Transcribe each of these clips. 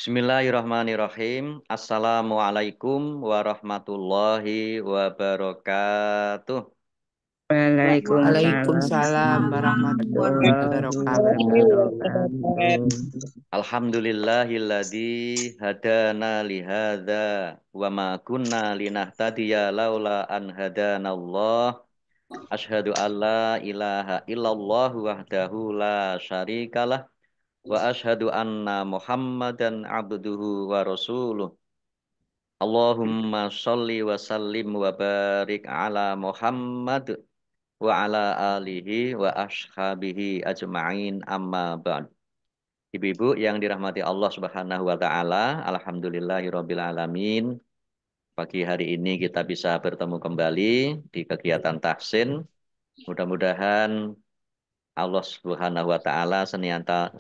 Bismillahirrahmanirrahim. Assalamualaikum warahmatullahi wabarakatuh. Waalaikumsalam Waalaikumsalam warahmatullahi warahmatullahi wabarakatuh. wabarakatuh. Alhamdulillahilladzi hadana lihada wa ma kunna linahtadiya laula an hadanallah. Asyhadu an la ilaha illallah wahdahu la syarikalah wa asyhadu anna Muhammadan abduhu wa rasuluh. Allahumma sholli wa sallim wa barik ala Muhammad wa ala alihi wa ashabihi ajma'in amma ba'd. Ibu-ibu yang dirahmati Allah Subhanahu wa taala, alhamdulillahirabbil alamin. Pagi hari ini kita bisa bertemu kembali di kegiatan tahsin. Mudah-mudahan Allah Subhanahu wa taala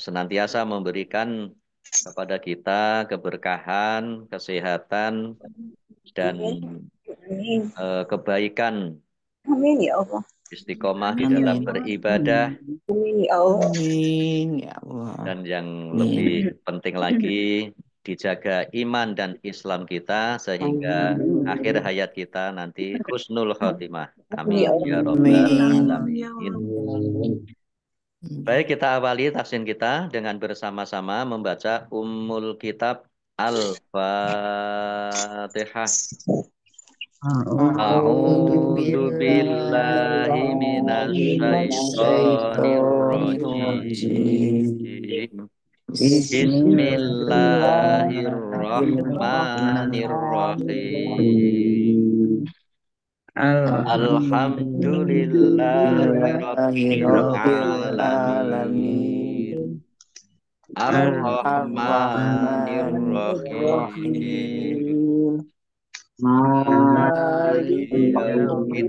senantiasa memberikan kepada kita keberkahan, kesehatan dan Amin. kebaikan, Amin ya Allah. istiqomah di dalam Amin. beribadah, Amin ya Allah. Amin ya Allah. dan yang Amin. lebih penting lagi dijaga iman dan Islam kita sehingga akhir hayat kita nanti husnul khotimah. Amin ya Amin Allah. ya rabbal Amin. alamin. Baik, kita awali tahsin kita dengan bersama-sama membaca Ummul Kitab Al-Fatihah. A'udzu A'udzu billahi billahi minasyaitonir minasyaitonir rajim. rajim. Bismillahirrahmanirrahim. Bismillahirrahmanirrahim. Alhamdulillahi Alhamdulillahi rabbil rabbil alamin. alamin. Ar-Rahmanir Ar-Rahmanir Rahim. Rahim. Maliki Maliki yaumiddin.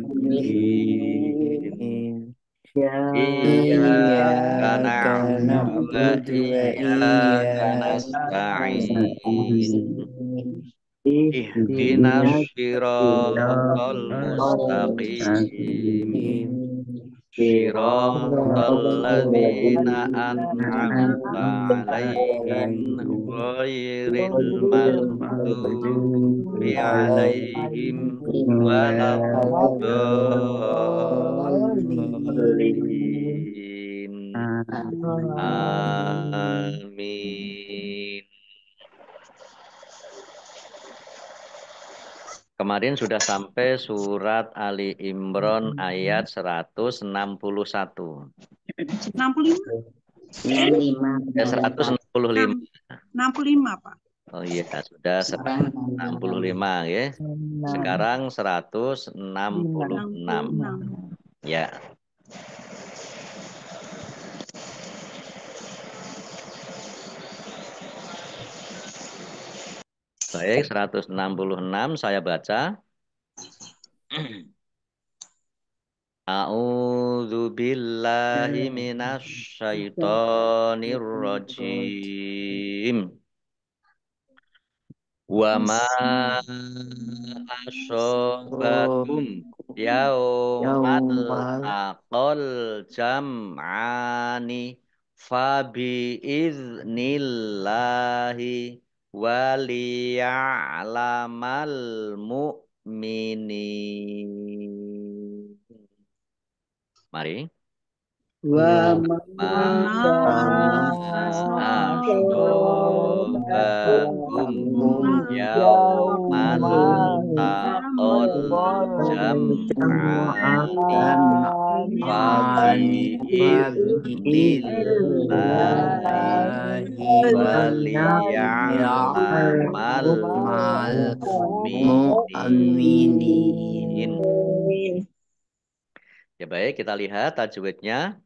yaumiddin. Iyyaka Iyyaka na'budu wa na'budu wa iyyaka iyyaka nasta'in. nasta'in. Ihdinas Shiratal siratal mustaqim. mustaqim. Shiratal ladzina an'amta An'amta 'alaihim alaihim ghairil ghairil maghdubi maghdubi 'alaihim alaihim waladdallin. waladdallin. Amin. Kemarin sudah sampai surat Ali Imran ayat 161. 65. 165. 65, Pak. Oh iya, sudah 165 ya. Sekarang 166. 66. Ya. Baik, 166 saya baca. A'udzu billahi minasy syaithanir rajim. Wa ma asobakum yaumal Yaumal taqal jam'ani fabi iznillahi waliya'lamal mu'minin. Mari. wa Wa ma Asobakum yaumal taqal jam'ani fabi iznillahi waliya'lamal mu'minin. Ya baik, kita lihat tajwidnya.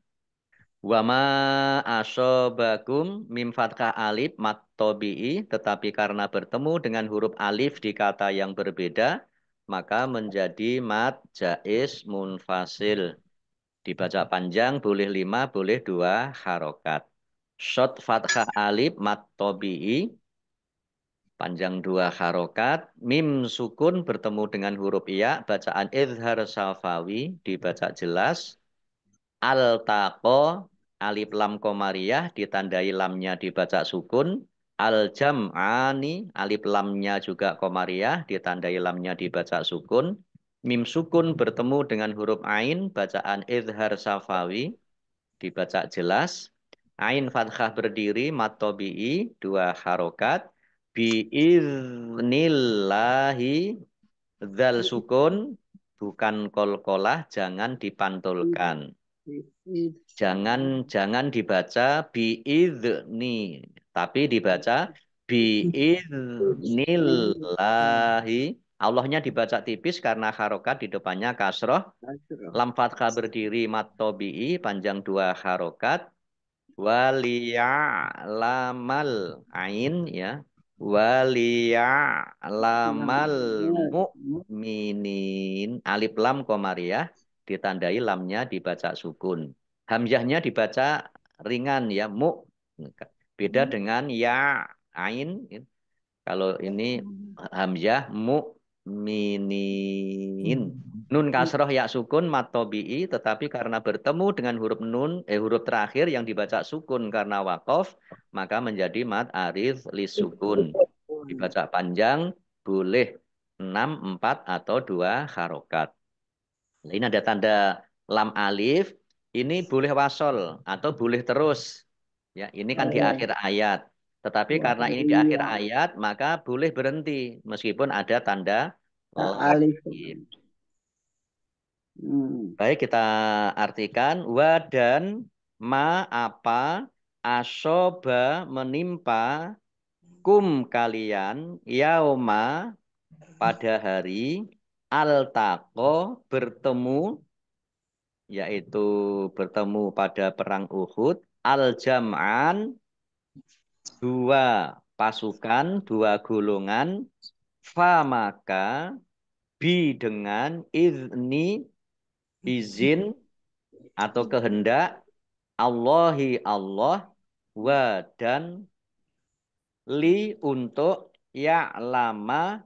Wama asobakum mim fathah alif mat tobi'i, tetapi karena bertemu dengan huruf alif di kata yang berbeda, maka menjadi mat jaiz munfasil. Dibaca panjang boleh 5, boleh 2 harokat. Shot fathah alif mat tobi'i, panjang 2 harokat. Mim sukun bertemu dengan huruf iya, bacaan izhar safawi, dibaca jelas. Al-taqo alif lam komariah ditandai lamnya dibaca sukun. Al-jam'ani, alif lamnya juga komariah, ditandai lamnya dibaca sukun. Mim sukun bertemu dengan huruf ain, bacaan izhar safawi, dibaca jelas. Ain fathah berdiri, mat tobi'i, 2 harokat. Biiznillahi, zal sukun, bukan kolkolah, jangan dipantulkan. Jangan dibaca biizni, tapi dibaca biiznillahi. Allahnya dibaca tipis karena harokat di depannya kasroh. Lam fathah berdiri mat tobi'i, panjang 2 harokat. Waliya'lamal ain ya. Waliya'lamal mu'minin. Alif lam komariah, ditandai lamnya dibaca sukun. Hamzahnya dibaca ringan ya, mu. Beda dengan ya, ain. Kalau ini hamzah mu'minin. Nun kasroh ya sukun mat tobi'i, tetapi karena bertemu dengan huruf terakhir yang dibaca sukun karena wakof, maka menjadi mat arif lis sukun. Dibaca panjang boleh 6, 4 atau 2 harokat. Nah, ini ada tanda lam alif, ini boleh wasol atau boleh terus. Ya, ini kan di akhir ayat. Tetapi karena ini di akhir ayat, maka boleh berhenti meskipun ada tanda lam alif. alif. Baik, kita artikan wa dan ma apa asoba menimpa kum kalian yauma pada hari al-taqo bertemu, yaitu bertemu pada perang Uhud, al-jam'an 2 pasukan, 2 golongan, fa maka bi dengan izni izin atau kehendak, Allahi Allah, wa dan li untuk ya'lama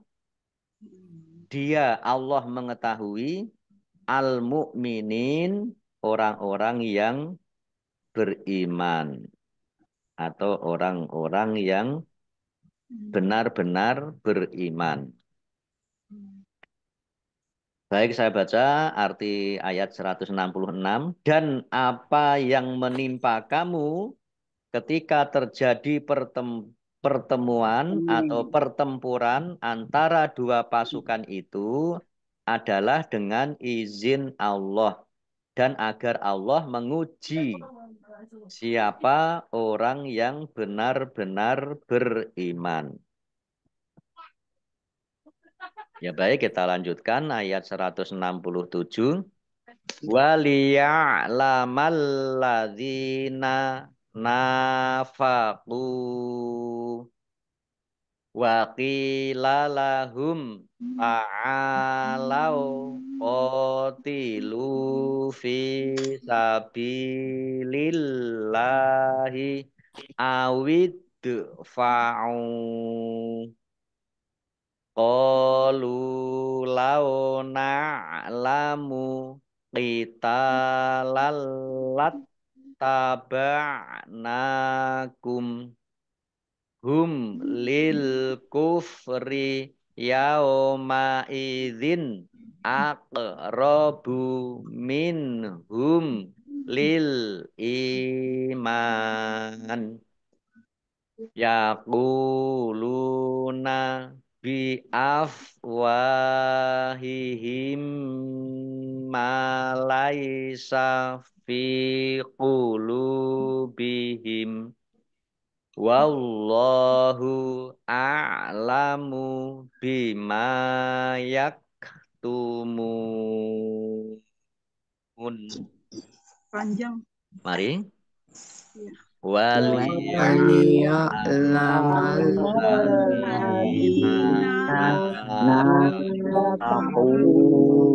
dia Allah mengetahui al-mu'minin orang-orang yang beriman atau orang-orang yang benar-benar beriman. Baik, saya baca arti ayat 166. Dan apa yang menimpa kamu ketika terjadi pertemuan atau pertempuran antara 2 pasukan itu adalah dengan izin Allah. Dan agar Allah menguji siapa orang yang benar-benar beriman. Ya baik, kita lanjutkan ayat 167. Waliya'lamal ladzina nafaqu wa qila lahum ta'alau qatilu fi sabilillahi awid fa'u. Qalu lau na'lamu qitalan taba'nakum hum lil kufri yauma idzin aqrabu minhum lil iman. Yaquluna bi afwahihim ma laisa fi qulubihim wallahu a'lamu bima yaktumun. Panjang. Mari. Ya. Waliya'lamal ladzina nafaqu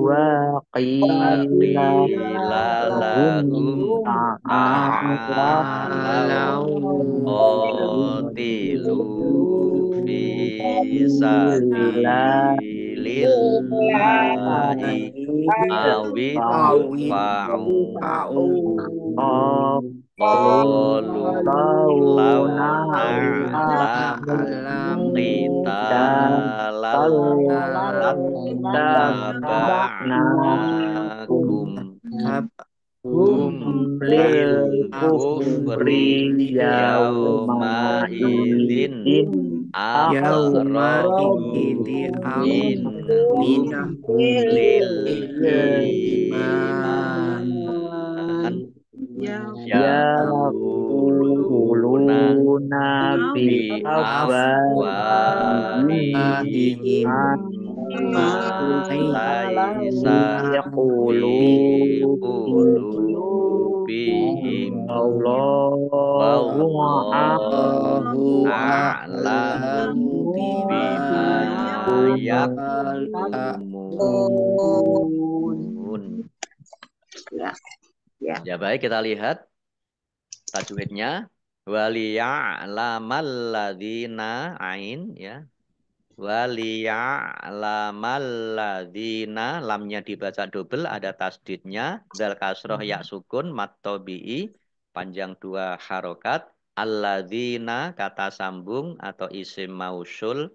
wa qila lahum ta'alau qatilu fi sabilillahi awid fa'u. Qalu lau na'lamu na'lamu Qitalal taba'nakum hum lil kufri yauma idzin aqrabu minhum lil iman yaquluna bi afwahihim ma laisa fi qulubihim wallahu a'lamu bima yaktumun. Ya baik, kita lihat tajwidnya. Waliya'lamal ladzina ain ya. Waliya'lamal ladzina, lamnya dibaca double, ada tasdidnya, dzal kasroh ya sukun mat tabi'i panjang 2 harokat, alladzina kata sambung atau isim mausul,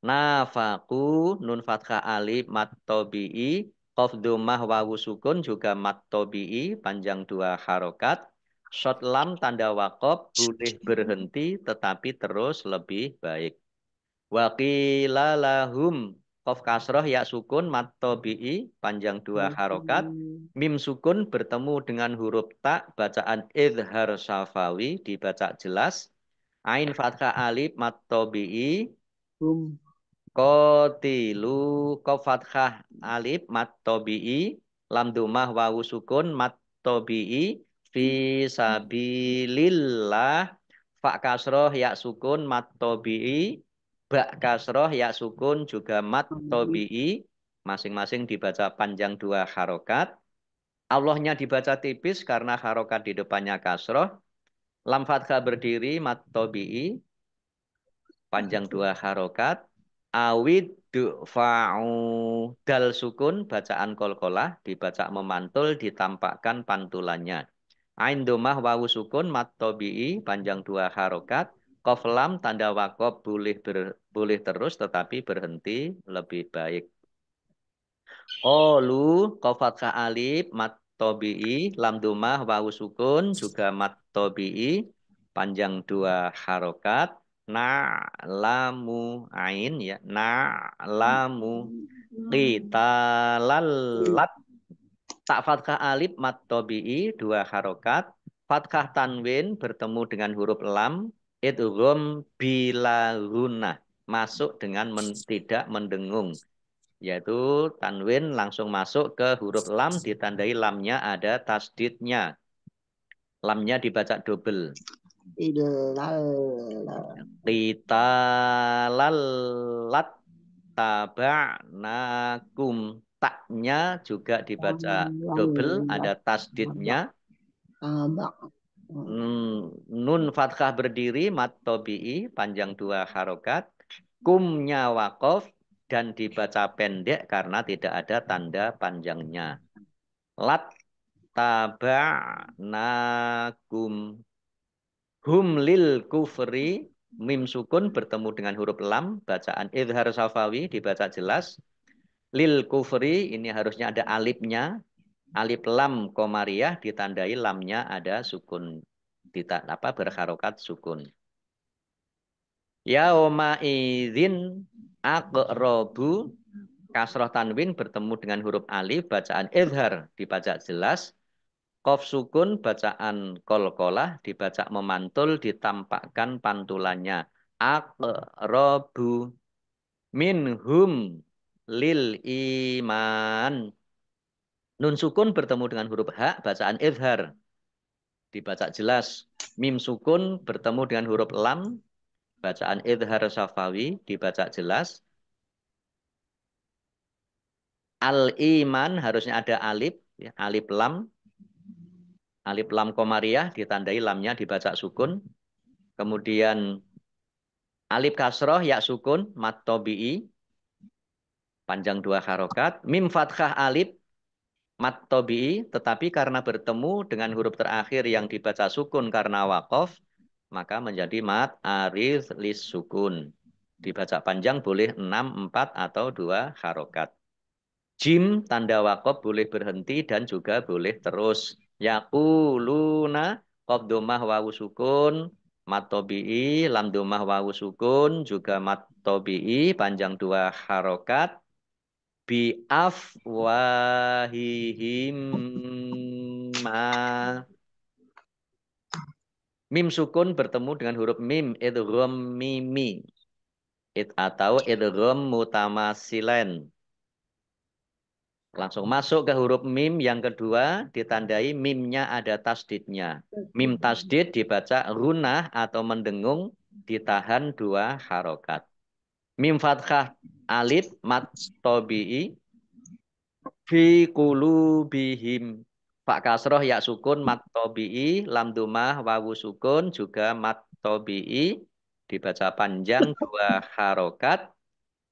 nafaku nun fathah alif mat tabi'i, qaf dhammah wawu sukun juga mat tabi'i panjang 2 harokat, shot lam tanda waqaf boleh berhenti tetapi terus lebih baik. Waqila lahum qaf kasroh ya sukun mat tabi'i panjang 2 harokat, mim sukun bertemu dengan huruf ta bacaan idhar syafawi dibaca jelas, ain fathah alif mat tabi'i qatilu qaf fathah alif mat tabi'i lam dhammah wawu sukun mat tabi'i fi sabilillah fa kasroh ya sukun mat tabi'i ba kasroh ya sukun juga mat tabi'i masing-masing dibaca panjang 2 harokat. Allahnya dibaca tipis karena harokat di depannya kasroh. Lam fathah berdiri mat tabi'i panjang 2 harokat. Awid du'fa'u dal sukun bacaan kolkolah dibaca memantul ditampakkan pantulannya. Ain domah wawu sukun mat tabi'i panjang 2 harokat. Qaf lam tanda waqaf boleh terus tetapi berhenti lebih baik. Qalu qaf fathah alif mat tabi'i lam domah wawu sukun juga mat tabi'i panjang 2 harokat. Na'lamu ain ya, na'lamu qitalalat tak fathah alif mat tabi'i 2 harokat, fathah tanwin bertemu dengan huruf lam idgham bila gunnah masuk dengan tidak mendengung, yaitu tanwin langsung masuk ke huruf lam ditandai lamnya ada tasdidnya, lamnya dibaca double. Qitalalat taba'nakum, taknya juga dibaca double, ada tasdidnya. Nun fathah berdiri mat tabi'i panjang 2 harokat, kumnya waqaf dan dibaca pendek karena tidak ada tanda panjangnya. Lat taba'nakum hum lil kufri, mim sukun bertemu dengan huruf lam bacaan idhar safawi dibaca jelas. Lil kufri ini harusnya ada alifnya, alif lam komariah ditandai lamnya ada sukun, berharokat sukun. Yauma idzin aqrabu, kasroh tanwin bertemu dengan huruf alif bacaan idhar dibaca jelas. Qaf sukun bacaan kolkolah dibaca memantul ditampakkan pantulannya. Aqrabu minhum lil iman. Nun sukun bertemu dengan huruf ha bacaan idhar dibaca jelas. Mim sukun bertemu dengan huruf lam bacaan idhar safawi dibaca jelas. Al iman harusnya ada alif ya, alif lam. Alif lam komariah ditandai lamnya dibaca sukun. Kemudian alif kasroh ya sukun mat tabi'i panjang 2 harokat. Mim fathah alif mat tabi'i tetapi karena bertemu dengan huruf terakhir yang dibaca sukun karena waqaf, maka menjadi mat arid lis sukun. Dibaca panjang boleh 6, 4 atau 2 harokat. Jim tanda wakof boleh berhenti dan juga boleh terus. Yaquluna qaf domah wawu sukun mat tobi'i lam domah wawu sukun juga mat tobi'i panjang 2 harokat. Bi afwahihim ma. Mim sukun bertemu dengan huruf mim idgham mimi. Atau idgham mutamasilen. Langsung masuk ke huruf mim yang kedua, ditandai mimnya ada tasdidnya. Mim tasdid dibaca runah atau mendengung, ditahan 2 harokat. Mim fathah alif mat tobi'i fi qulubihim. Fa kasroh ya sukun mat tobi'i, lam dumah wawu sukun juga mat tobi'i. Dibaca panjang 2 harokat.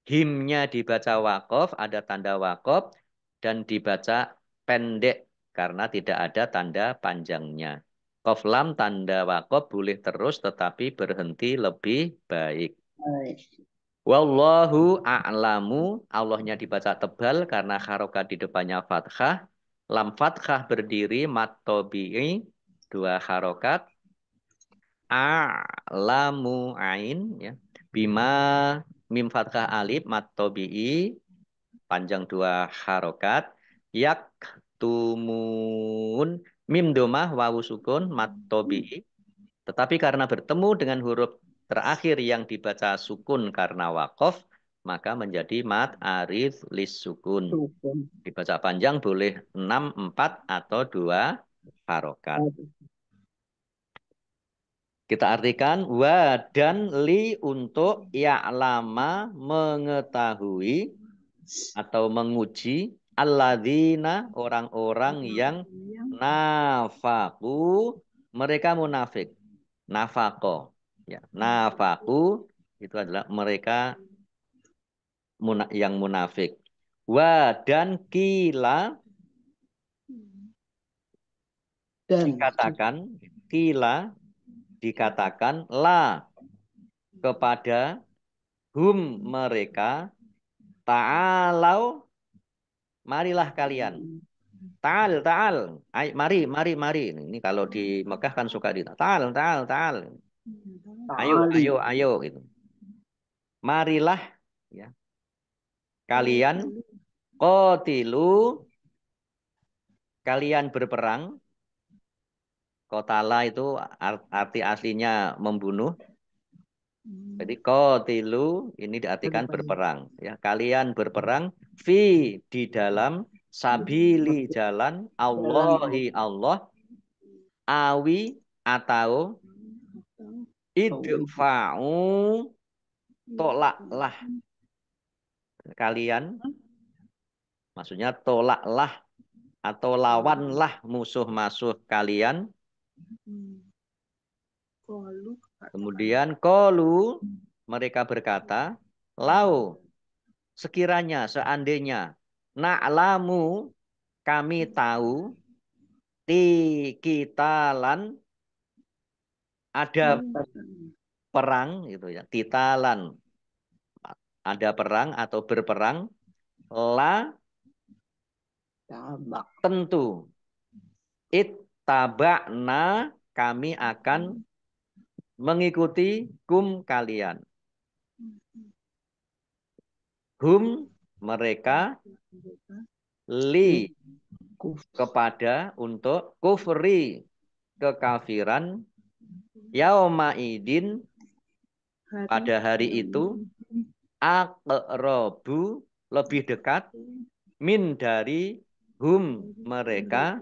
Himnya dibaca wakof, ada tanda wakof, dan dibaca pendek karena tidak ada tanda panjangnya. Qaf lam tanda wakof boleh terus tetapi berhenti lebih baik. Wallahu a'lamu, Allahnya dibaca tebal karena harokat di depannya fathah. Lam fathah berdiri mat tobi'i 2 harokat. A'lamu ain ya. Bima mim fathah alif mat tobi'i panjang 2 harokat. Yak tumun mim domah wawu sukun mat tobi'i. Tetapi karena bertemu dengan huruf terakhir yang dibaca sukun karena wakof, maka menjadi mat arid lis sukun. Dibaca panjang boleh 6, 4 atau 2 harokat. Kita artikan wa dan li untuk ya'lama mengetahui atau menguji alladzina orang-orang yang nafaku mereka munafik. Nafako ya, nafaku itu adalah mereka yang munafik. Wa dan kila dikatakan la kepada hum mereka ta'alau marilah kalian. Ta'al. Mari. Ini kalau di Mekah kan suka di ta'al. Ayo gitu. Marilah ya. Kalian qatilu kalian berperang. Qatala itu arti aslinya membunuh. Jadi qatilu ini diartikan berperang ya. Kalian berperang di dalam sabili jalan Allahi Allah awi atau idfa'u tolaklah kalian maksudnya tolaklah atau lawanlah musuh-musuh kalian. Kemudian qalu mereka berkata lau sekiranya seandainya na'lamu kami tahu kitalan ada perang gitu ya. Titalan ada perang atau berperang la tentu ittaba'na kami akan mengikuti kalian. Hum mereka li kepada untuk kufri kekafiran yauma idin pada hari itu aqrabu lebih dekat min dari hum mereka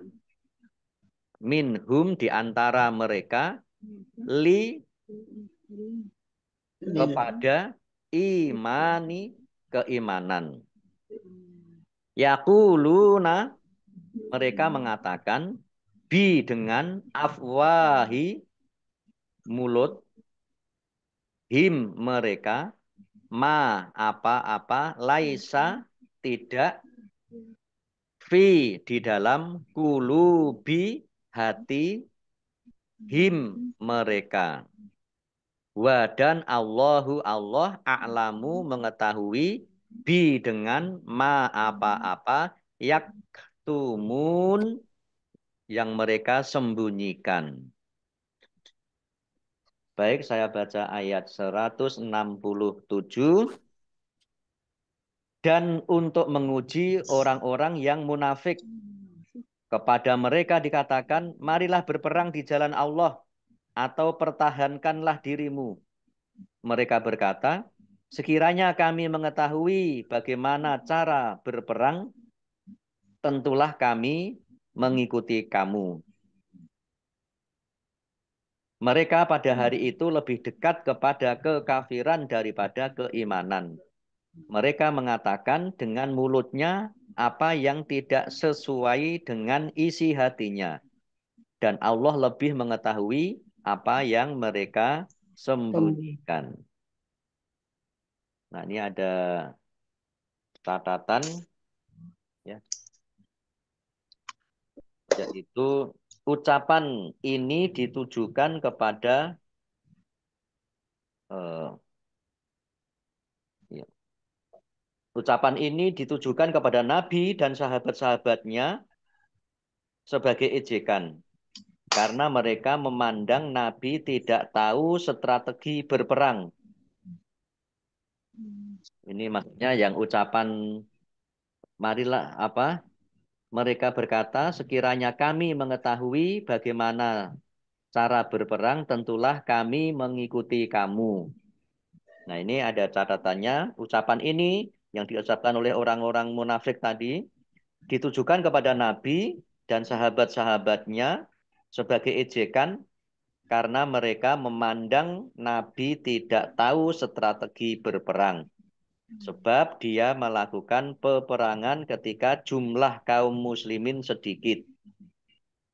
min hum di antara mereka li kepada imani keimanan. Yaquluna mereka mengatakan bi dengan afwahi mulut him mereka ma apa-apa laisa tidak fi di dalam kulubi hati him mereka Wa dan Allahu Allah a'lamu mengetahui bi dengan ma apa-apa yaktumun yang mereka sembunyikan. Baik, saya baca ayat 167. Dan untuk menguji orang-orang yang munafik, kepada mereka dikatakan, marilah berperang di jalan Allah, atau pertahankanlah dirimu. Mereka berkata, sekiranya kami mengetahui bagaimana cara berperang, tentulah kami mengikuti kamu. Mereka pada hari itu lebih dekat kepada kekafiran daripada keimanan. Mereka mengatakan dengan mulutnya apa yang tidak sesuai dengan isi hatinya. Dan Allah lebih mengetahui apa yang mereka sembunyikan. Nah, ini ada catatan, ya, yaitu ucapan ini ditujukan kepada ya, ucapan ini ditujukan kepada Nabi dan sahabat-sahabatnya sebagai ejekan. Karena mereka memandang Nabi tidak tahu strategi berperang. Ini maksudnya yang ucapan marilah apa? Mereka berkata, sekiranya kami mengetahui bagaimana cara berperang, tentulah kami mengikuti kamu. Nah, ini ada catatannya. Ucapan ini yang diucapkan oleh orang-orang munafik tadi ditujukan kepada Nabi dan sahabat-sahabatnya sebagai ejekan karena mereka memandang Nabi tidak tahu strategi berperang. Sebab dia melakukan peperangan ketika jumlah kaum muslimin sedikit.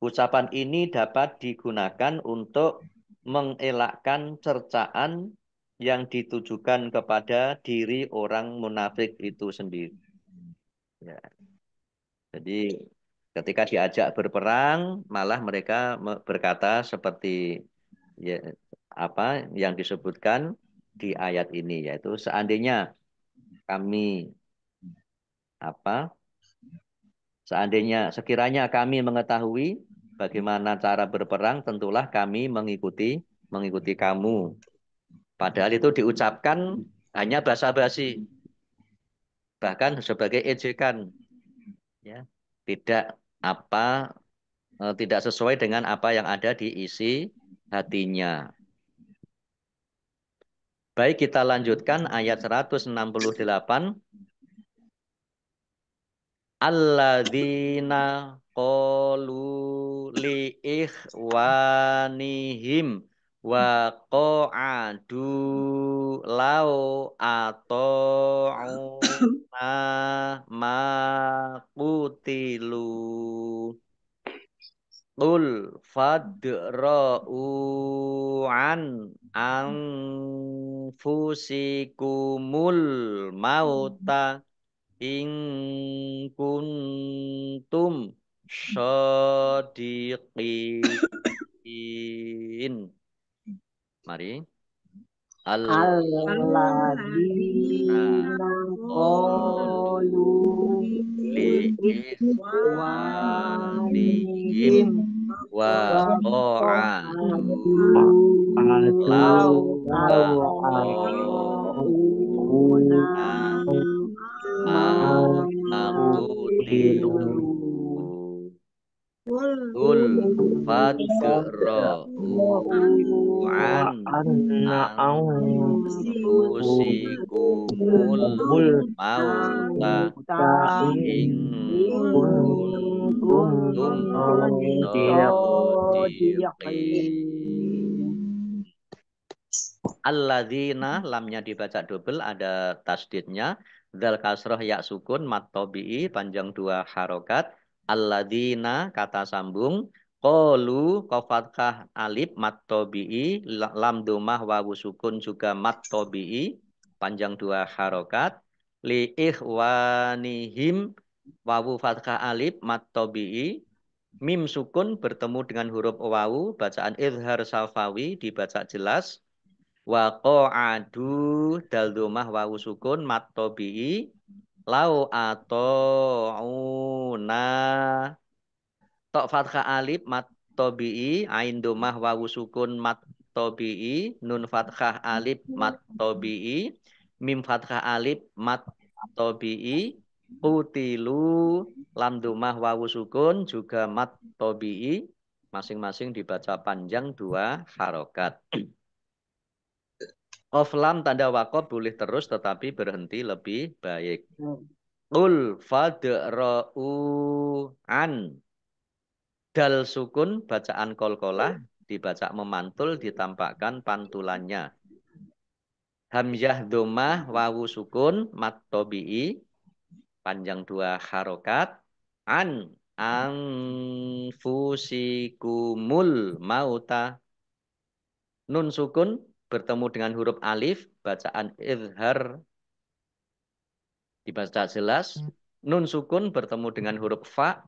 Ucapan ini dapat digunakan untuk mengelakkan cercaan yang ditujukan kepada diri orang munafik itu sendiri. Ya. Jadi ketika diajak berperang, malah mereka berkata seperti ya, apa yang disebutkan di ayat ini, yaitu seandainya kami apa seandainya sekiranya kami mengetahui bagaimana cara berperang, tentulah kami mengikuti kamu. Padahal itu diucapkan hanya basa-basi, bahkan sebagai ejekan, ya, tidak apa tidak sesuai dengan apa yang ada di isi hatinya. Baik, kita lanjutkan ayat 168. Alladzina qalu li ikhwanihim wa qa'adu lau ata'una ma qutilu qul fadra'u an anfusikumul mauta in kuntum shodiqin. Mari. Alladzina Alladzina qalu qalu li ikhwanihim liikhwanihim wa wa qa'adu qa'adu lau law ata'una ata'una ma ma qutilu. qutilu Qul fadra'u wa an anna anfusikumul anfusikumul mauta mauta in in kuntum kuntum shodiqin. shodiqin. Alladzina, lamnya dibaca double, ada tasdidnya. Dzal kasroh ya sukun, mat tobi'i, panjang 2 harokat. Alladzina, kata sambung. Qalu, qafatkah alif, mat tobi'i. Lam domah wawu sukun juga mat tobi'i, panjang 2 harokat. Li ikhwanihim, wawu fathah alif, mat tobi'i. Mim sukun bertemu dengan huruf wawu, bacaan idhar safawi, dibaca jelas. Wa qa'adu dal domah wawu sukun mat tobi'i lau ato'una tok fathah alif mat tobi'i ain domah wawu sukun mat tobi'i nun fathah alif mat tobi'i mim fathah alif mat tobi'i qutilu lam domah wawu sukun juga mat tobi'i masing-masing dibaca panjang 2 harokat. Of lam tanda wakof boleh terus tetapi berhenti lebih baik. Qul fadra'u an dal sukun bacaan kolkolah dibaca memantul ditampakkan pantulannya. Hamzah dhammah wawu sukun mat tobi'i panjang 2 harokat an anfusikumul mauta nun sukun bertemu dengan huruf alif bacaan izhar dibaca jelas. Nun sukun bertemu dengan huruf fa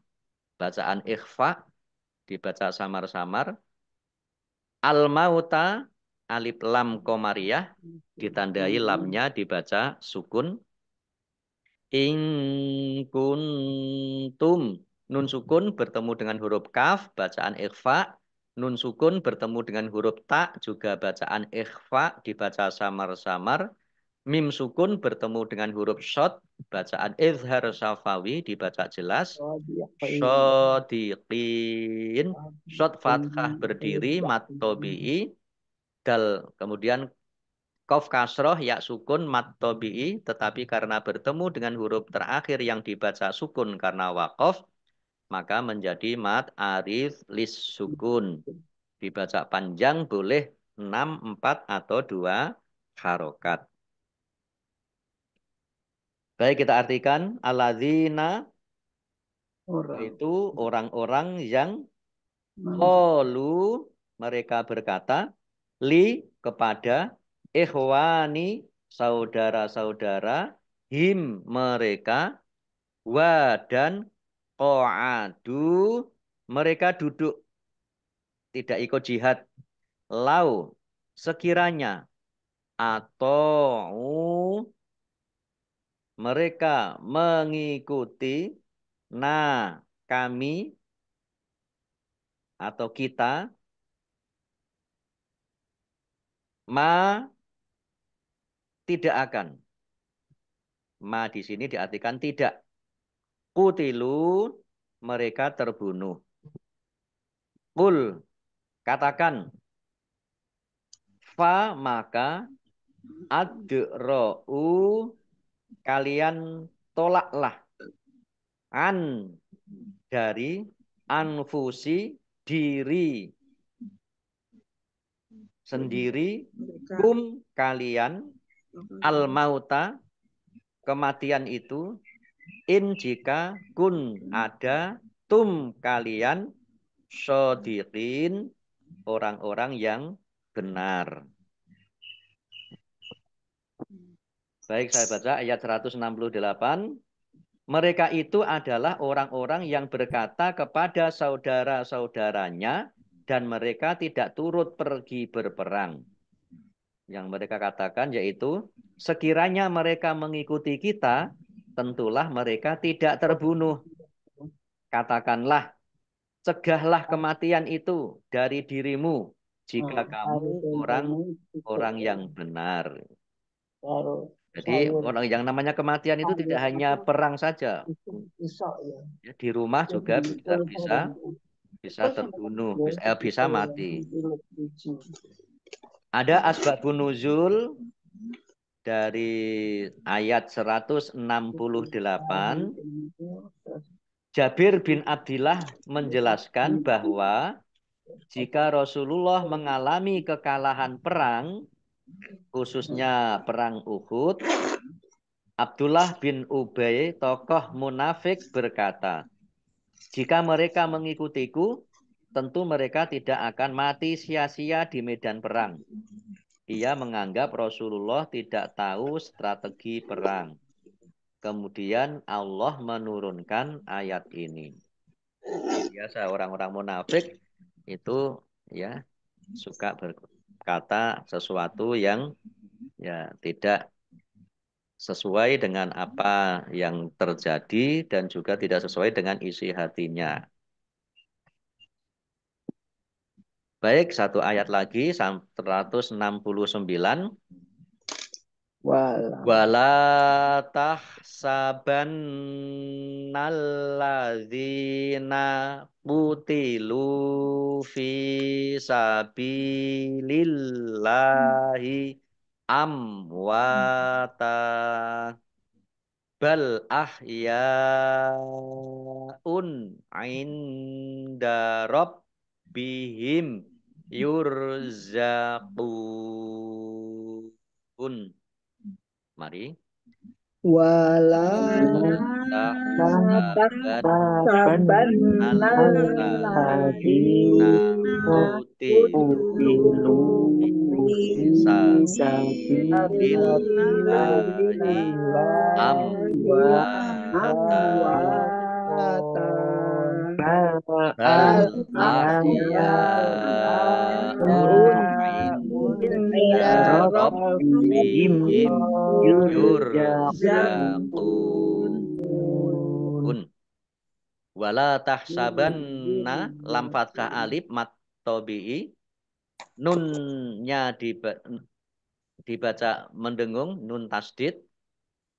bacaan ikhfa dibaca samar-samar. Al-mauta alif lam komariah ditandai lamnya dibaca sukun. In kuntum nun sukun bertemu dengan huruf kaf bacaan ikhfa. Nun sukun bertemu dengan huruf ta juga bacaan ikhfa dibaca samar-samar. Mim sukun bertemu dengan huruf shod bacaan izhar syafawi dibaca jelas. Shodiqin shod fathah berdiri mat tobi'i dal kemudian Qaf kasroh ya sukun mat tobi'i tetapi karena bertemu dengan huruf terakhir yang dibaca sukun karena waqaf maka menjadi mat arif lis sukun dibaca panjang boleh 6, 4 atau 2 harokat. Baik kita artikan alladzina itu orang-orang yang qalu mereka berkata li kepada ikhwani saudara-saudara him mereka wa dan qa'adu mereka duduk tidak ikut jihad lau sekiranya atau mereka mengikuti kami atau kita tidak akan. Ma di sini diartikan tidak. Qutilu mereka terbunuh. Qul katakan fa maka adra'u kalian tolaklah an dari anfusi diri sendiri kalian al mauta kematian itu in jika kun ada kalian shodiqin orang-orang yang benar. Baik saya baca ayat 168. Mereka itu adalah orang-orang yang berkata kepada saudara-saudaranya dan mereka tidak turut pergi berperang. Yang mereka katakan yaitu sekiranya mereka mengikuti kita, tentulah mereka tidak terbunuh. Katakanlah, cegahlah kematian itu dari dirimu jika kamu orang yang benar. Jadi orang yang namanya kematian itu tidak hanya perang saja. Ya, di rumah juga bisa terbunuh, bisa mati. Ada asbabun nuzul dari ayat 168. Jabir bin Abdillah menjelaskan bahwa jika Rasulullah mengalami kekalahan perang, khususnya perang Uhud, Abdullah bin Ubay, tokoh munafik berkata, jika mereka mengikutiku, tentu mereka tidak akan mati sia-sia di medan perang. Ia menganggap Rasulullah tidak tahu strategi perang. Kemudian Allah menurunkan ayat ini. Biasa orang-orang munafik itu ya suka kata sesuatu yang ya tidak sesuai dengan apa yang terjadi dan juga tidak sesuai dengan isi hatinya. Baik, satu ayat lagi 169. Wala. Wala tahsabannalladzina qutilu fi sabilillahi amwata bal ahyaun inda rabbihim yurzaqun. Mari. Wala. Tahsaban Saban. alladzina qutilu Bisa fisabilillahi amwata bal ahyaun inda rabbihim yurzaqun. Wala tahsabanna lam fathah alif mat tabi'i nunnya dibaca mendengung nun tasdid,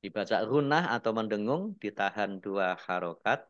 dibaca runah atau mendengung ditahan 2 harokat.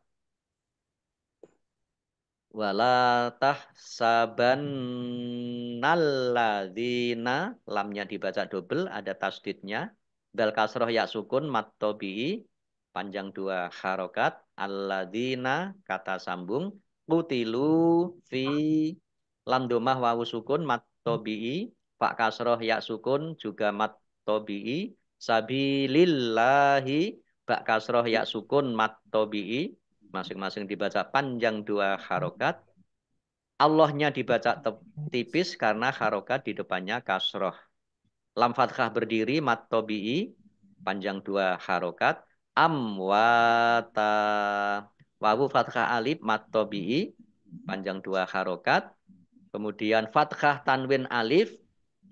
Wala tahsabannalladzina lamnya dibaca double ada tasdidnya. Dal kasroh ya sukun mat tabi'i panjang 2 harokat. Alladzina kata sambung. Qutilu fi lam domah wawu sukun mat tabi'i. Pak kasroh ya sukun juga mat tabi'i. Sabilillahi bak kasroh ya sukun mat tabi'i. Masing-masing dibaca panjang 2 harokat. Allahnya dibaca tipis karena harokat di depannya kasroh. Lam fathah berdiri mat tabi'i panjang 2 harokat. Amwata wawu fathah alif mat tabi'i panjang 2 harokat. Kemudian fathah tanwin alif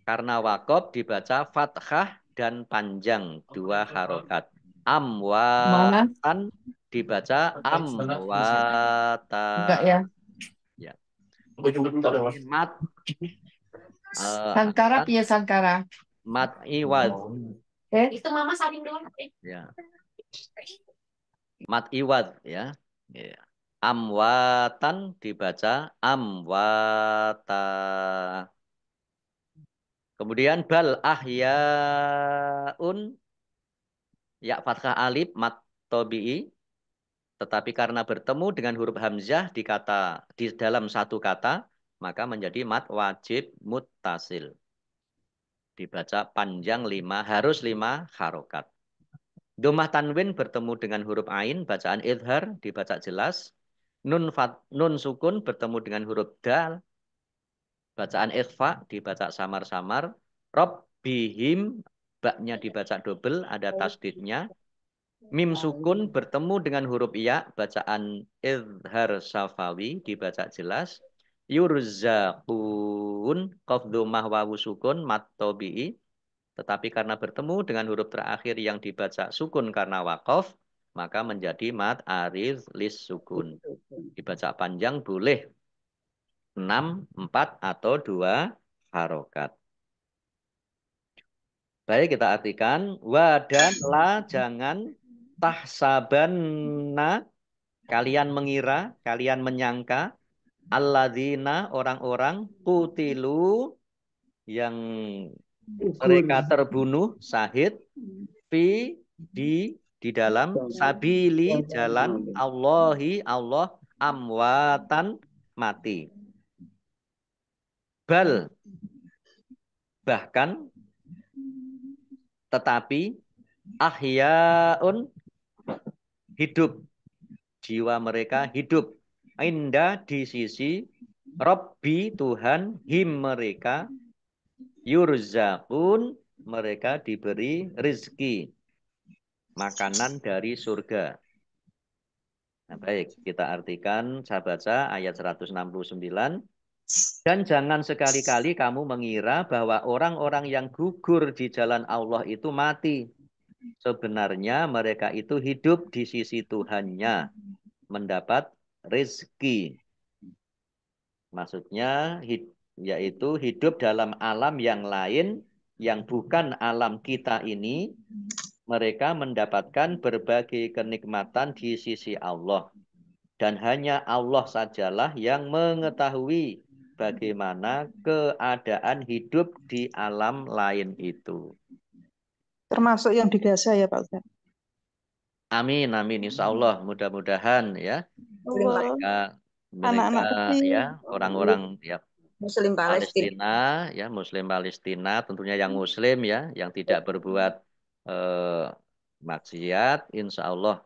karena wakob dibaca fathah dan panjang 2 harokat. Amwatan dibaca amwata. Enggak ya. Ya. Mat Sangkara punya Sangkara. mat iwad. Itu mama saling dulu. Ya. Mat iwad ya. Ya. Amwatan dibaca amwata. Kemudian bal ahyaun ya fathah alif mat tabi'i. Tetapi karena bertemu dengan huruf hamzah di dalam satu kata, maka menjadi mat wajib muttasil. Dibaca panjang 5, harus 5 harokat. Domah tanwin bertemu dengan huruf ain, bacaan idhar, dibaca jelas. Nun sukun bertemu dengan huruf dal, bacaan ikhfa, dibaca samar-samar. Rabbihim, baknya dibaca double, ada tasdidnya. Mim sukun bertemu dengan huruf ya, bacaan idhar safawi, dibaca jelas. Yurzaqun, qaf dhammah wawu sukun, mat tabi'i. Tetapi karena bertemu dengan huruf terakhir yang dibaca sukun karena waqaf, maka menjadi mat arid lis sukun. Dibaca panjang boleh 6, 4, atau 2 harokat. Baik, kita artikan. Wa dan la jangan tahsabanna kalian mengira, kalian menyangka alladzina orang-orang qutilu yang mereka terbunuh syahid di dalam sabili jalan Allahi Allah amwatan mati. Bal bahkan tetapi ahyaun hidup, jiwa mereka hidup. Indah di sisi Rabbi Tuhan him mereka yurzaqun mereka diberi rizki makanan dari surga. Nah, baik, kita artikan, saya baca ayat 169. Dan jangan sekali-kali kamu mengira bahwa orang-orang yang gugur di jalan Allah itu mati. Sebenarnya mereka itu hidup di sisi Tuhannya, mendapat rezeki. Maksudnya yaitu hidup dalam alam yang lain yang bukan alam kita ini. Mereka mendapatkan berbagai kenikmatan di sisi Allah. Dan hanya Allah sajalah yang mengetahui bagaimana keadaan hidup di alam lain itu. Termasuk yang di Gaza ya Pak Ustaz. Amin, amin. Insya Allah, mudah-mudahan ya mereka Anak-anak kecil. ya orang-orang ya Muslim Palestina. Palestina ya Muslim Palestina tentunya yang Muslim ya yang tidak berbuat maksiat, insya Allah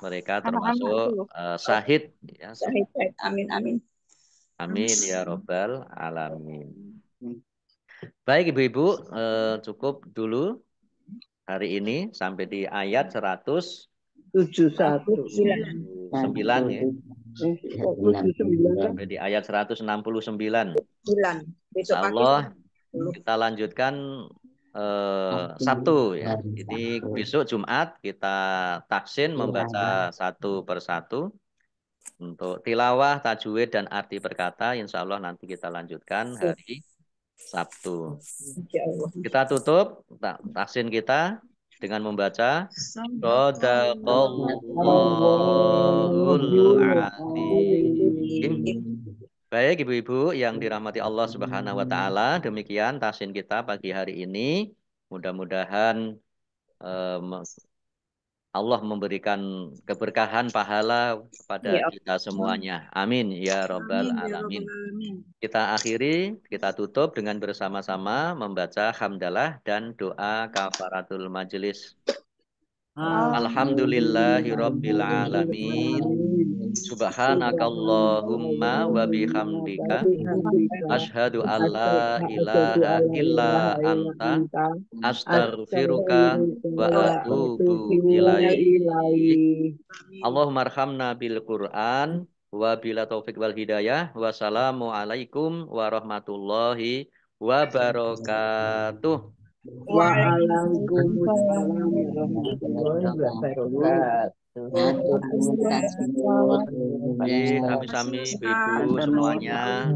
mereka termasuk syahid ya. Syahid. Amin, amin. Amin ya Rabbal alamin. Baik Ibu-ibu, cukup dulu hari ini sampai di ayat 179 ya. Sampai di ayat 169. Insya Allah kita lanjutkan Sabtu ya. Ini besok Jumat kita taksin membaca satu persatu. Untuk tilawah, tajwid dan arti perkata insya Allah nanti kita lanjutkan hari Sabtu. Kita tutup taksin kita dengan membaca Shadaqallahul Azim. Baik Ibu-ibu yang dirahmati Allah Subhanahu wa taala, demikian taksin kita pagi hari ini. Mudah-mudahan Allah memberikan keberkahan pahala kepada kita semuanya. Amin ya Rabbal alamin. Kita akhiri, kita tutup dengan bersama-sama membaca hamdalah dan doa kafaratul majelis. Alhamdulillahirabbil alamin. Subhanakallahumma wa bihamdika asyhadu alla ilaha illa anta astaghfiruka wa atubu ilaik. Allahumma arhamna bil Qur'an wa bila taufik wal hidayah. Wassalamualaikum warahmatullahi wabarakatuh. Waalaikumsalam warahmatullahi wabarakatuh. Sami-sami Ibu semuanya.